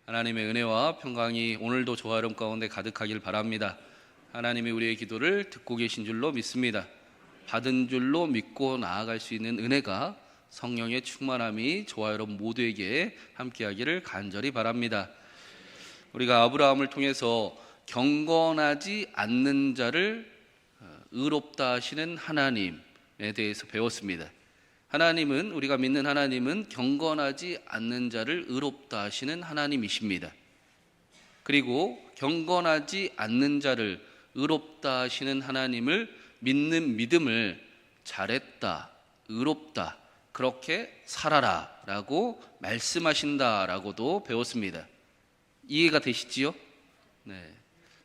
하나님의 은혜와 평강이 오늘도 저와 여러분 가운데 가득하길 바랍니다. 하나님이 우리의 기도를 듣고 계신 줄로 믿습니다. 받은 줄로 믿고 나아갈 수 있는 은혜가, 성령의 충만함이 저와 여러분 모두에게 함께하기를 간절히 바랍니다. 우리가 아브라함을 통해서 경건하지 않는 자를 의롭다 하시는 하나님에 대해서 배웠습니다. 하나님은, 우리가 믿는 하나님은 경건하지 않는 자를 의롭다 하시는 하나님이십니다. 그리고 경건하지 않는 자를 의롭다 하시는 하나님을 믿는 믿음을 잘했다, 의롭다, 그렇게 살아라 라고 말씀하신다라고도 배웠습니다. 이해가 되시지요? 네.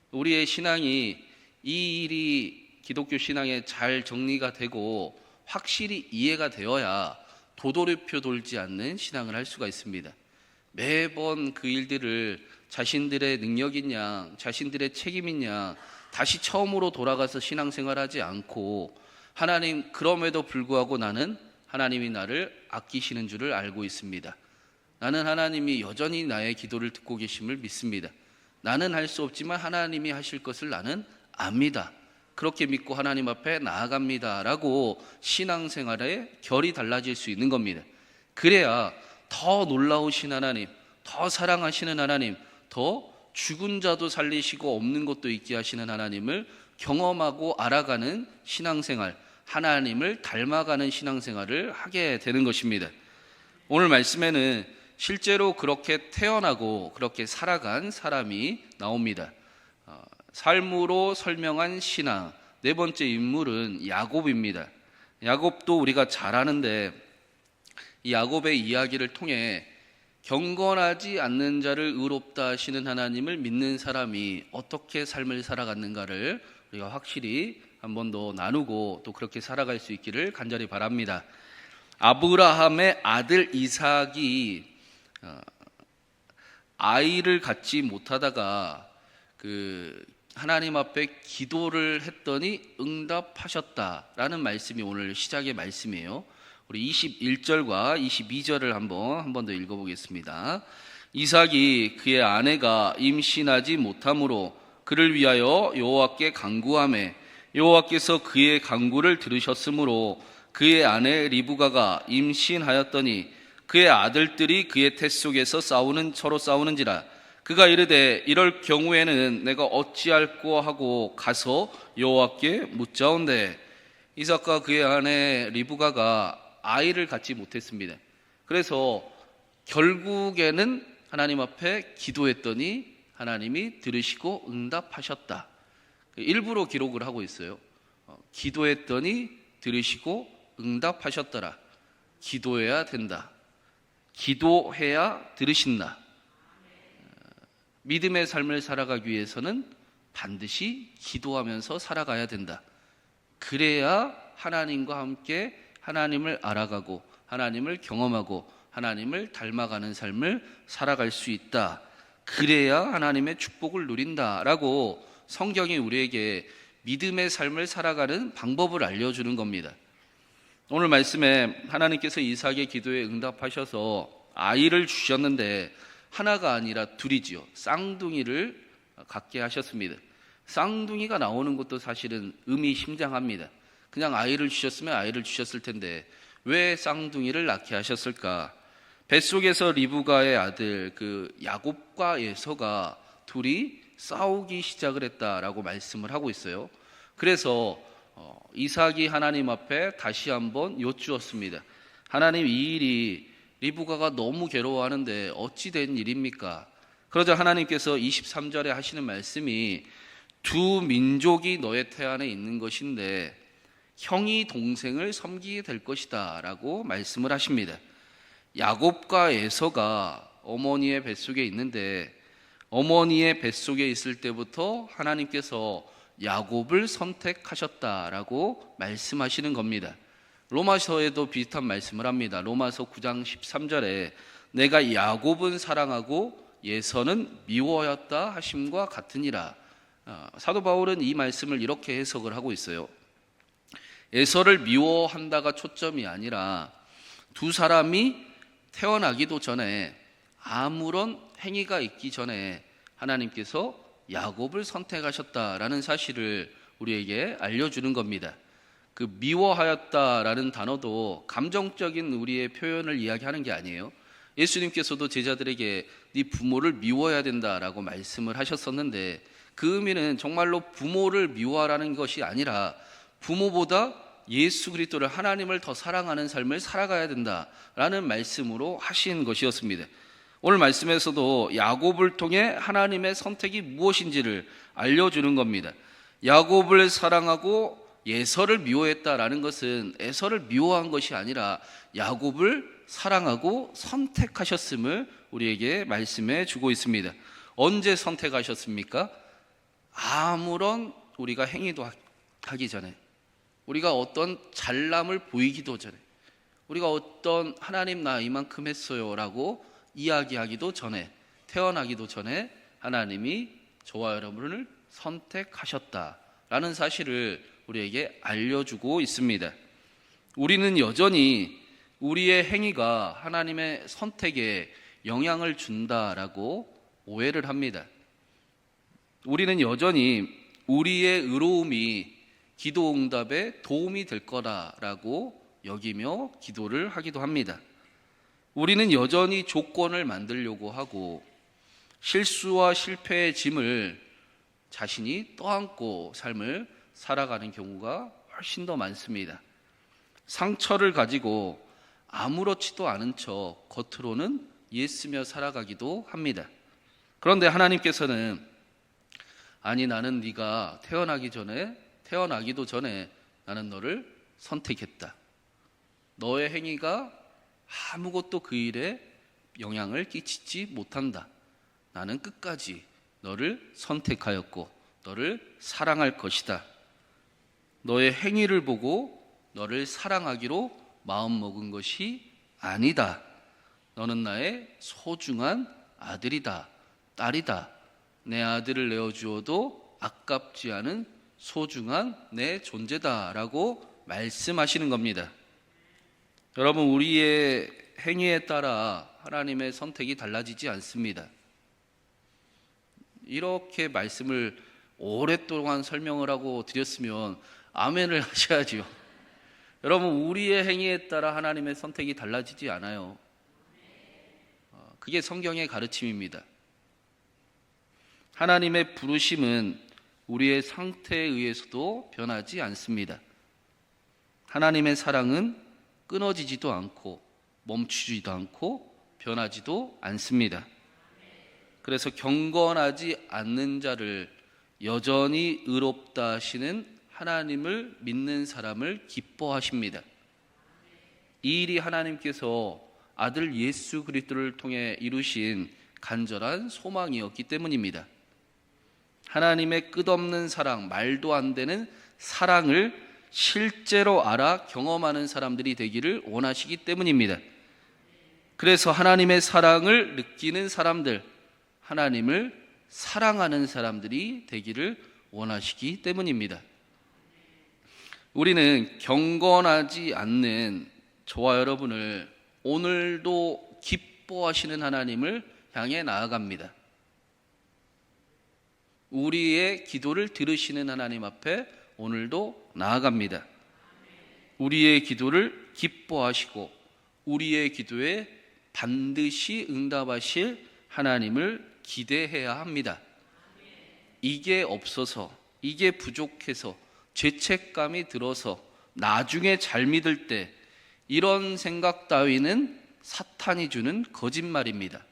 우리의 신앙이, 이 일이 기독교 신앙에 잘 정리가 되고 확실히 이해가 되어야 도돌이표 돌지 않는 신앙을 할 수가 있습니다. 매번 그 일들을 자신들의 능력인 양, 자신들의 책임인 양 다시 처음으로 돌아가서 신앙생활하지 않고, 하나님, 그럼에도 불구하고 나는 하나님이 나를 아끼시는 줄을 알고 있습니다. 나는 하나님이 여전히 나의 기도를 듣고 계심을 믿습니다. 나는 할 수 없지만 하나님이 하실 것을 나는 압니다. 그렇게 믿고 하나님 앞에 나아갑니다 라고 신앙생활의 결이 달라질 수 있는 겁니다. 그래야 더 놀라우신 하나님, 더 사랑하시는 하나님, 더 죽은 자도 살리시고 없는 것도 있게 하시는 하나님을 경험하고 알아가는 신앙생활, 하나님을 닮아가는 신앙생활을 하게 되는 것입니다. 오늘 말씀에는 실제로 그렇게 태어나고 그렇게 살아간 사람이 나옵니다. 삶으로 설명한 신앙, 네 번째 인물은 야곱입니다. 야곱도 우리가 잘 아는데, 이 야곱의 이야기를 통해 경건하지 않는 자를 의롭다 하시는 하나님을 믿는 사람이 어떻게 삶을 살아갔는가를 우리가 확실히 한 번 더 나누고 또 그렇게 살아갈 수 있기를 간절히 바랍니다. 아브라함의 아들 이삭이 아이를 갖지 못하다가 하나님 앞에 기도를 했더니 응답하셨다라는 말씀이 오늘 시작의 말씀이에요. 우리 21절과 22절을 한 번 더 읽어보겠습니다. 이삭이 그의 아내가 임신하지 못함으로 그를 위하여 여호와께 간구하매 여호와께서 그의 간구를 들으셨으므로 그의 아내 리브가가 임신하였더니 그의 아들들이 그의 태 속에서 서로 싸우는지라. 그가 이르되 이럴 경우에는 내가 어찌할꼬 하고 가서 여호와께 묻자온대. 이삭과 그의 아내 리브가가 아이를 갖지 못했습니다. 그래서 결국에는 하나님 앞에 기도했더니 하나님이 들으시고 응답하셨다. 일부러 기록을 하고 있어요. 기도했더니 들으시고 응답하셨더라. 기도해야 된다. 기도해야 들으신다. 믿음의 삶을 살아가기 위해서는 반드시 기도하면서 살아가야 된다. 그래야 하나님과 함께 하나님을 알아가고 하나님을 경험하고 하나님을 닮아가는 삶을 살아갈 수 있다. 그래야 하나님의 축복을 누린다라고 성경이 우리에게 믿음의 삶을 살아가는 방법을 알려주는 겁니다. 오늘 말씀에 하나님께서 이삭의 기도에 응답하셔서 아이를 주셨는데 하나가 아니라 둘이지요. 쌍둥이를 갖게 하셨습니다. 쌍둥이가 나오는 것도 사실은 의미심장합니다. 그냥 아이를 주셨으면 아이를 주셨을 텐데 왜 쌍둥이를 낳게 하셨을까? 뱃속에서 리브가의 아들 야곱과 에서가 둘이 싸우기 시작을 했다라고 말씀을 하고 있어요. 그래서 이삭이 하나님 앞에 다시 한번 여쭈었습니다. 하나님, 이 일이 리브가가 너무 괴로워하는데 어찌 된 일입니까? 그러자 하나님께서 23절에 하시는 말씀이 두 민족이 너의 태 안에 있는 것인데 형이 동생을 섬기게 될 것이다 라고 말씀을 하십니다. 야곱과 에서가 어머니의 뱃속에 있는데 어머니의 뱃속에 있을 때부터 하나님께서 야곱을 선택하셨다라고 말씀하시는 겁니다. 로마서에도 비슷한 말씀을 합니다. 로마서 9장 13절에 내가 야곱은 사랑하고 예서는 미워하였다 하심과 같으니라. 사도 바울은 이 말씀을 이렇게 해석을 하고 있어요. 에서를 미워한다가 초점이 아니라 두 사람이 태어나기도 전에 아무런 행위가 있기 전에 하나님께서 야곱을 선택하셨다라는 사실을 우리에게 알려주는 겁니다. 그 미워하였다라는 단어도 감정적인 우리의 표현을 이야기하는 게 아니에요. 예수님께서도 제자들에게 네 부모를 미워해야 된다라고 말씀을 하셨었는데, 그 의미는 정말로 부모를 미워하라는 것이 아니라 부모보다 예수 그리스도를, 하나님을 더 사랑하는 삶을 살아가야 된다라는 말씀으로 하신 것이었습니다. 오늘 말씀에서도 야곱을 통해 하나님의 선택이 무엇인지를 알려주는 겁니다. 야곱을 사랑하고 에서를 미워했다라는 것은 에서를 미워한 것이 아니라 야곱을 사랑하고 선택하셨음을 우리에게 말씀해 주고 있습니다. 언제 선택하셨습니까? 아무런 우리가 행위도 하기 전에, 우리가 어떤 잘남을 보이기도 전에, 우리가 어떤 하나님 나 이만큼 했어요 라고 이야기하기도 전에, 태어나기도 전에 하나님이 저와 여러분을 선택하셨다라는 사실을 우리에게 알려주고 있습니다. 우리는 여전히 우리의 행위가 하나님의 선택에 영향을 준다라고 오해를 합니다. 우리는 여전히 우리의 의로움이 기도 응답에 도움이 될 거라고 여기며 기도를 하기도 합니다. 우리는 여전히 조건을 만들려고 하고 실수와 실패의 짐을 자신이 떠안고 삶을 살아가는 경우가 훨씬 더 많습니다. 상처를 가지고 아무렇지도 않은 척 겉으로는 예쓰며 살아가기도 합니다. 그런데 하나님께서는 아니, 나는 네가 태어나기도 전에 나는 너를 선택했다. 너의 행위가 아무것도 그 일에 영향을 끼치지 못한다. 나는 끝까지 너를 선택하였고 너를 사랑할 것이다. 너의 행위를 보고 너를 사랑하기로 마음먹은 것이 아니다. 너는 나의 소중한 아들이다, 딸이다. 내 아들을 내어주어도 아깝지 않은 소중한 내 존재다 라고 말씀하시는 겁니다. 여러분, 우리의 행위에 따라 하나님의 선택이 달라지지 않습니다. 이렇게 말씀을 오랫동안 설명을 하고 드렸으면 아멘을 하셔야지요. 여러분, 우리의 행위에 따라 하나님의 선택이 달라지지 않아요. 그게 성경의 가르침입니다. 하나님의 부르심은 우리의 상태에 의해서도 변하지 않습니다. 하나님의 사랑은 끊어지지도 않고 멈추지도 않고 변하지도 않습니다. 그래서 경건하지 않는 자를 여전히 의롭다 하시는 하나님을 믿는 사람을 기뻐하십니다. 이 일이 하나님께서 아들 예수 그리스도를 통해 이루신 간절한 소망이었기 때문입니다. 하나님의 끝없는 사랑, 말도 안 되는 사랑을 실제로 알아 경험하는 사람들이 되기를 원하시기 때문입니다. 그래서 하나님의 사랑을 느끼는 사람들, 하나님을 사랑하는 사람들이 되기를 원하시기 때문입니다. 우리는 경건하지 않는 저와 여러분을 오늘도 기뻐하시는 하나님을 향해 나아갑니다. 우리의 기도를 들으시는 하나님 앞에 오늘도 나아갑니다. 우리의 기도를 기뻐하시고 우리의 기도에 반드시 응답하실 하나님을 기대해야 합니다. 이게 없어서, 이게 부족해서, 죄책감이 들어서 나중에 잘 믿을 때 이런 생각 따위는 사탄이 주는 거짓말입니다.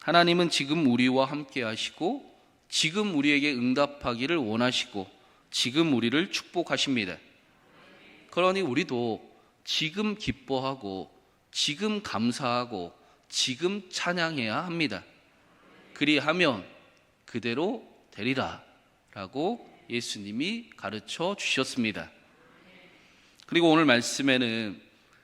하나님은 지금 우리와 함께 하시고 지금 우리에게 응답하기를 원하시고 지금 우리를 축복하십니다. 그러니 우리도 지금 기뻐하고 지금 감사하고 지금 찬양해야 합니다. 그리하면 그대로 되리라 라고 예수님이 가르쳐 주셨습니다. 그리고 오늘 말씀에는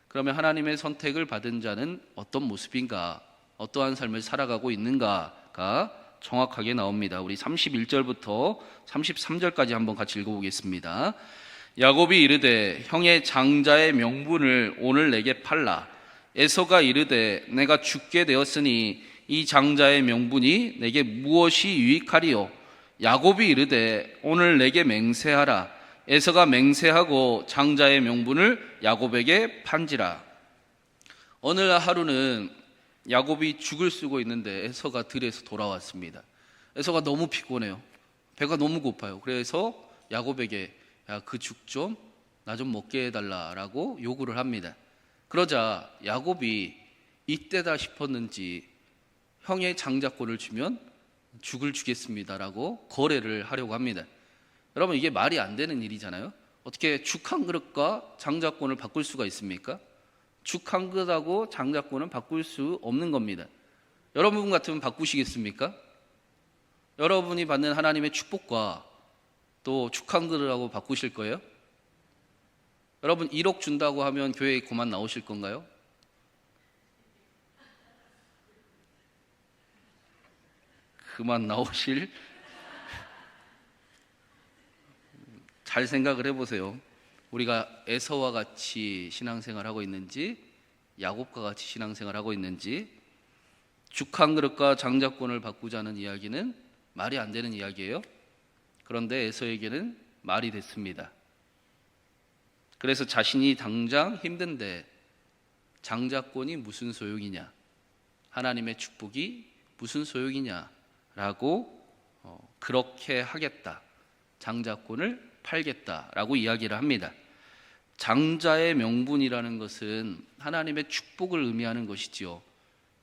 그러면 하나님의 선택을 받은 자는 어떤 모습인가, 어떠한 삶을 살아가고 있는가가 정확하게 나옵니다. 우리 31절부터 33절까지 한번 같이 읽어보겠습니다. 야곱이 이르되 형의 장자의 명분을 오늘 내게 팔라. 에서가 이르되 내가 죽게 되었으니 이 장자의 명분이 내게 무엇이 유익하리요? 야곱이 이르되 오늘 내게 맹세하라. 에서가 맹세하고 장자의 명분을 야곱에게 판지라. 어느 하루는 야곱이 죽을 쓰고 있는데 에서가 들에서 돌아왔습니다. 에서가 너무 피곤해요. 배가 너무 고파요. 그래서 야곱에게 그 죽 좀 나 좀 먹게 해달라라고 요구를 합니다. 그러자 야곱이 이때다 싶었는지 형의 장자권을 주면 죽을 주겠습니다라고 거래를 하려고 합니다. 여러분, 이게 말이 안 되는 일이잖아요. 어떻게 죽 한 그릇과 장자권을 바꿀 수가 있습니까? 죽 한 그릇하고 장자권은 바꿀 수 없는 겁니다. 여러분 같으면 바꾸시겠습니까? 여러분이 받는 하나님의 축복과 또 죽 한 그릇하고 바꾸실 거예요? 여러분 1억 준다고 하면 교회에 그만 나오실 건가요? 그만 나오실? 잘 생각을 해보세요. 우리가 에서와 같이 신앙생활하고 있는지 야곱과 같이 신앙생활하고 있는지. 죽 한 그릇과 장자권을 바꾸자는 이야기는 말이 안 되는 이야기예요. 그런데 에서에게는 말이 됐습니다. 그래서 자신이 당장 힘든데 장자권이 무슨 소용이냐, 하나님의 축복이 무슨 소용이냐라고 그렇게 하겠다, 장자권을 팔겠다라고 이야기를 합니다. 장자의 명분이라는 것은 하나님의 축복을 의미하는 것이지요.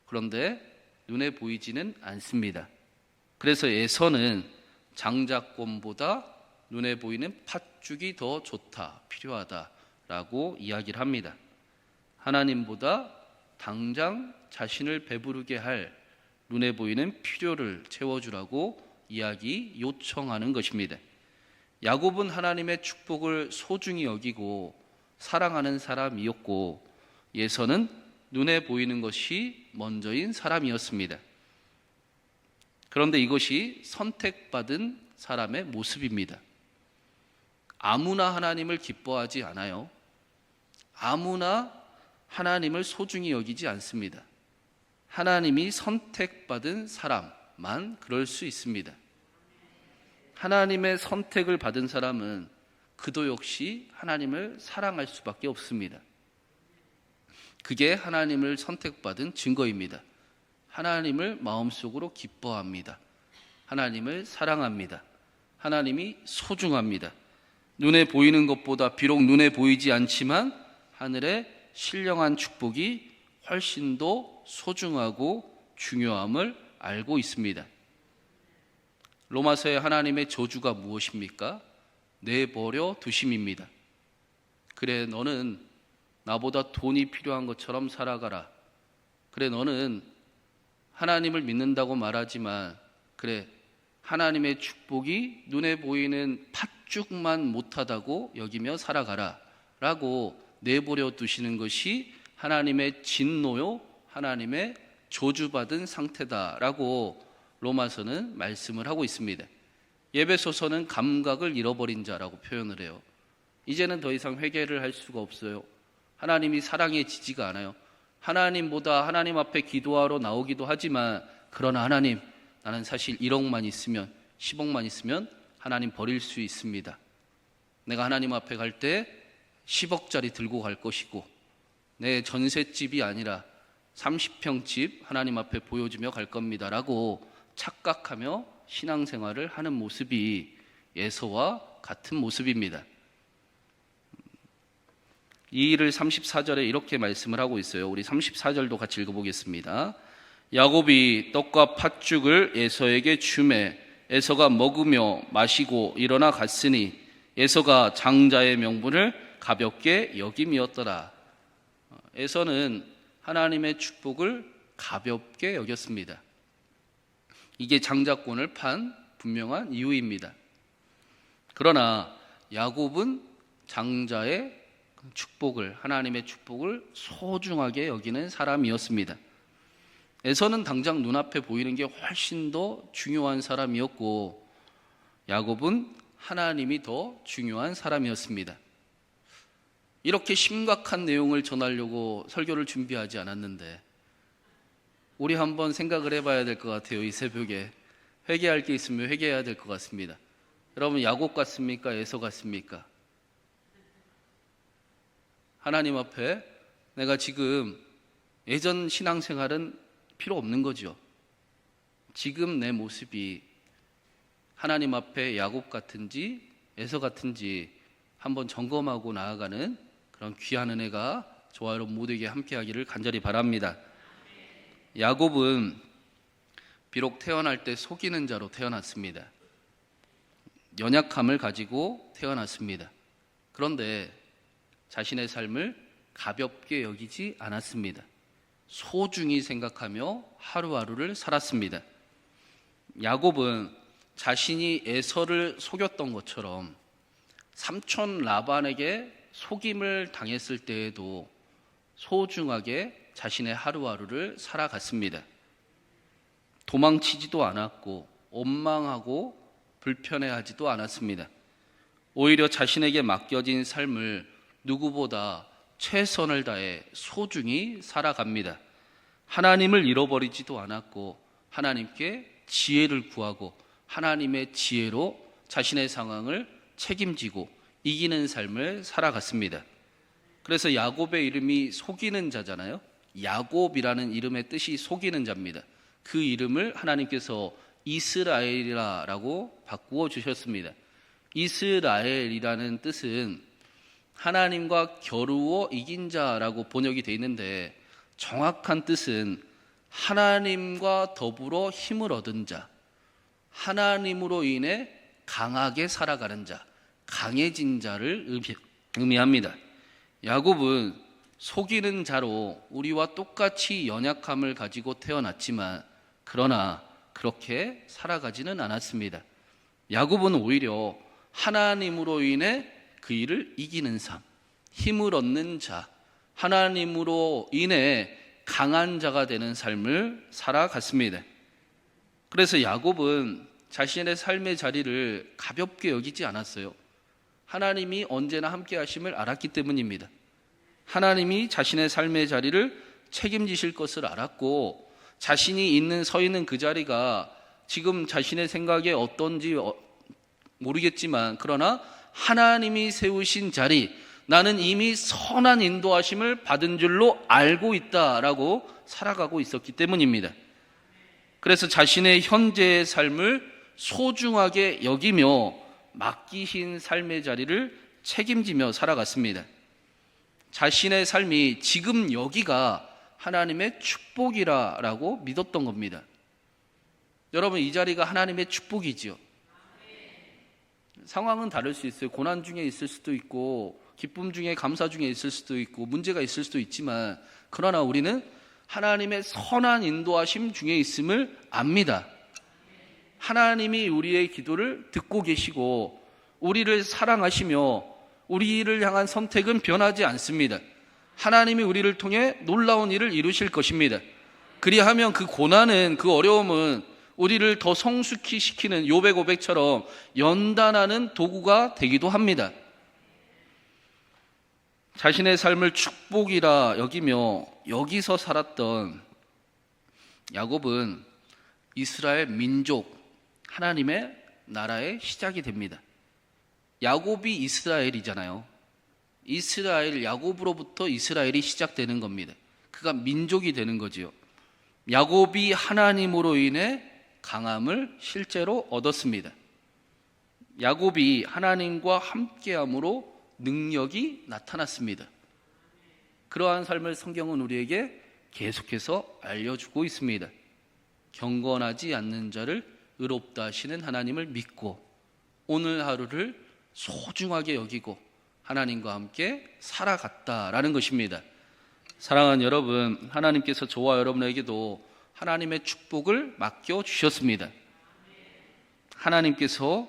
그런데 눈에 보이지는 않습니다. 그래서 에서는 장자권보다 눈에 보이는 팥죽이 더 좋다, 필요하다라고 이야기를 합니다. 하나님보다 당장 자신을 배부르게 할 눈에 보이는 필요를 채워주라고 요청하는 것입니다. 야곱은 하나님의 축복을 소중히 여기고 사랑하는 사람이었고, 에서는 눈에 보이는 것이 먼저인 사람이었습니다. 그런데 이것이 선택받은 사람의 모습입니다. 아무나 하나님을 기뻐하지 않아요. 아무나 하나님을 소중히 여기지 않습니다. 하나님이 선택받은 사람만 그럴 수 있습니다. 하나님의 선택을 받은 사람은 그도 역시 하나님을 사랑할 수밖에 없습니다. 그게 하나님을 선택받은 증거입니다. 하나님을 마음속으로 기뻐합니다. 하나님을 사랑합니다. 하나님이 소중합니다. 눈에 보이는 것보다 비록 눈에 보이지 않지만 하늘의 신령한 축복이 훨씬 더 소중하고 중요함을 알고 있습니다. 로마서의 하나님의 저주가 무엇입니까? 내버려 두심입니다. 그래, 너는 나보다 돈이 필요한 것처럼 살아가라. 그래, 너는 하나님을 믿는다고 말하지만 그래, 하나님의 축복이 눈에 보이는 팥죽만 못하다고 여기며 살아가라 라고 내버려 두시는 것이 하나님의 진노요, 하나님의 저주받은 상태다라고 로마서는 말씀을 하고 있습니다. 에베소서는 감각을 잃어버린 자라고 표현을 해요. 이제는 더 이상 회개를 할 수가 없어요. 하나님이 사랑해지지가 않아요. 하나님보다 하나님 앞에 기도하러 나오기도 하지만, 그러나 하나님, 나는 사실 1억만 있으면, 10억만 있으면 하나님 버릴 수 있습니다. 내가 하나님 앞에 갈 때 10억짜리 들고 갈 것이고, 내 전셋집이 아니라 30평 집 하나님 앞에 보여주며 갈 겁니다 라고 착각하며 신앙생활을 하는 모습이 에서와 같은 모습입니다. 이 일을 34절에 이렇게 말씀을 하고 있어요. 우리 34절도 같이 읽어보겠습니다. 야곱이 떡과 팥죽을 에서에게 주매 에서가 먹으며 마시고 일어나 갔으니 에서가 장자의 명분을 가볍게 여김이었더라. 에서는 하나님의 축복을 가볍게 여겼습니다. 이게 장자권을 판 분명한 이유입니다. 그러나 야곱은 장자의 축복을, 하나님의 축복을 소중하게 여기는 사람이었습니다. 에서는 당장 눈앞에 보이는 게 훨씬 더 중요한 사람이었고, 야곱은 하나님이 더 중요한 사람이었습니다. 이렇게 심각한 내용을 전하려고 설교를 준비하지 않았는데 우리 한번 생각을 해봐야 될 것 같아요. 이 새벽에 회개할 게 있으면 회개해야 될 것 같습니다. 여러분, 야곱 같습니까? 에서 같습니까? 하나님 앞에 내가 지금 예전 신앙생활은 필요 없는 거죠. 지금 내 모습이 하나님 앞에 야곱 같은지 에서 같은지 한번 점검하고 나아가는 그런 귀한 은혜가 저와 여러분 모두에게 함께하기를 간절히 바랍니다. 야곱은 비록 태어날 때 속이는 자로 태어났습니다. 연약함을 가지고 태어났습니다. 그런데 자신의 삶을 가볍게 여기지 않았습니다. 소중히 생각하며 하루하루를 살았습니다. 야곱은 자신이 에서를 속였던 것처럼 삼촌 라반에게 속임을 당했을 때에도 소중하게 자신의 하루하루를 살아갔습니다. 도망치지도 않았고 원망하고 불편해하지도 않았습니다. 오히려 자신에게 맡겨진 삶을 누구보다 최선을 다해 소중히 살아갑니다. 하나님을 잃어버리지도 않았고 하나님께 지혜를 구하고 하나님의 지혜로 자신의 상황을 책임지고 이기는 삶을 살아갔습니다. 그래서 야곱의 이름이 속이는 자잖아요. 야곱이라는 이름의 뜻이 속이는 자입니다. 그 이름을 하나님께서 이스라엘이라고 바꾸어 주셨습니다. 이스라엘이라는 뜻은 하나님과 겨루어 이긴 자라고 번역이 되어 있는데 정확한 뜻은 하나님과 더불어 힘을 얻은 자, 하나님으로 인해 강하게 살아가는 자, 강해진 자를 의미합니다. 야곱은 속이는 자로 우리와 똑같이 연약함을 가지고 태어났지만 그러나 그렇게 살아가지는 않았습니다. 야곱은 오히려 하나님으로 인해 그 일을 이기는 삶, 힘을 얻는 자, 하나님으로 인해 강한 자가 되는 삶을 살아갔습니다. 그래서 야곱은 자신의 삶의 자리를 가볍게 여기지 않았어요. 하나님이 언제나 함께 하심을 알았기 때문입니다. 하나님이 자신의 삶의 자리를 책임지실 것을 알았고 자신이 서 있는 그 자리가 지금 자신의 생각에 어떤지 모르겠지만 그러나 하나님이 세우신 자리, 나는 이미 선한 인도하심을 받은 줄로 알고 있다라고 살아가고 있었기 때문입니다. 그래서 자신의 현재의 삶을 소중하게 여기며 맡기신 삶의 자리를 책임지며 살아갔습니다. 자신의 삶이 지금 여기가 하나님의 축복이라고 믿었던 겁니다. 여러분, 이 자리가 하나님의 축복이지요. 상황은 다를 수 있어요. 고난 중에 있을 수도 있고 기쁨 중에 감사 중에 있을 수도 있고 문제가 있을 수도 있지만 그러나 우리는 하나님의 선한 인도하심 중에 있음을 압니다. 하나님이 우리의 기도를 듣고 계시고 우리를 사랑하시며 우리를 향한 선택은 변하지 않습니다. 하나님이 우리를 통해 놀라운 일을 이루실 것입니다. 그리하면 그 고난은, 그 어려움은 우리를 더 성숙히 시키는 욥의 고백처럼 연단하는 도구가 되기도 합니다. 자신의 삶을 축복이라 여기며 여기서 살았던 야곱은 이스라엘 민족, 하나님의 나라의 시작이 됩니다. 야곱이 이스라엘이잖아요. 이스라엘, 야곱으로부터 이스라엘이 시작되는 겁니다. 그가 민족이 되는 거지요. 야곱이 하나님으로 인해 강함을 실제로 얻었습니다. 야곱이 하나님과 함께함으로 능력이 나타났습니다. 그러한 삶을 성경은 우리에게 계속해서 알려주고 있습니다. 경건하지 않는 자를 의롭다 하시는 하나님을 믿고 오늘 하루를 소중하게 여기고 하나님과 함께 살아갔다라는 것입니다. 사랑하는 여러분, 하나님께서 저와 여러분에게도 하나님의 축복을 맡겨주셨습니다. 하나님께서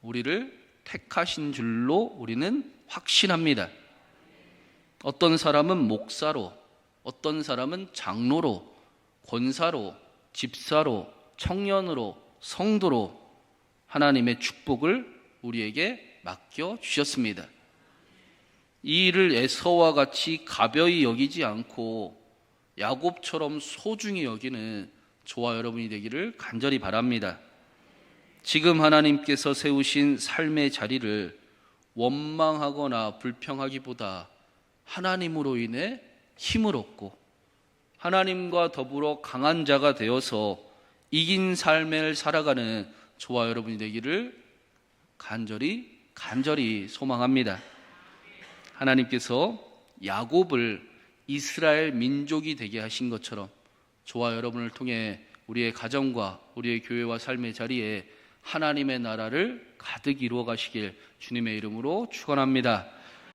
우리를 택하신 줄로 우리는 확신합니다. 어떤 사람은 목사로, 어떤 사람은 장로로, 권사로, 집사로, 청년으로, 성도로 하나님의 축복을 우리에게 맡겨주셨습니다. 이 일을 에서와 같이 가벼이 여기지 않고 야곱처럼 소중히 여기는 저와 여러분이 되기를 간절히 바랍니다. 지금 하나님께서 세우신 삶의 자리를 원망하거나 불평하기보다 하나님으로 인해 힘을 얻고 하나님과 더불어 강한 자가 되어서 이긴 삶을 살아가는 저와 여러분이 되기를 간절히 소망합니다. 하나님께서 야곱을 이스라엘 민족이 되게 하신 것처럼 저와 여러분을 통해 우리의 가정과 우리의 교회와 삶의 자리에 하나님의 나라를 가득 이루어 가시길 주님의 이름으로 축원합니다.